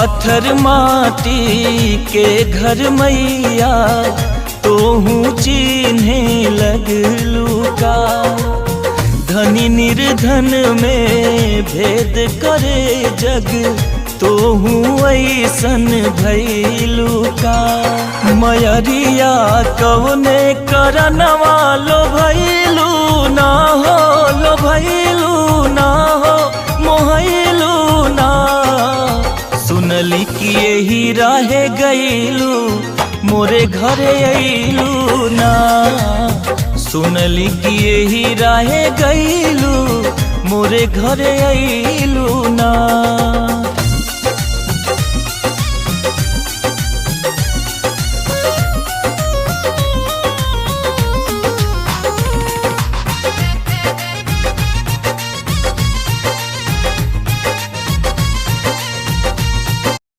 पत्थर माटी के घर मैया तोहू चिन्हे लगलू का। धनी निर्धन में भेद करे जग तोहू ऐसन भैलू का। मयरिया कवने करनवा लो भैलू ना हो, लो भैलू ना हो, मोहलू ना। सुनली कि यही रहे गईलू मोरे घरे अइलू ना। सुनली कि यही रहे गईलू मोरे घरे अइलू ना।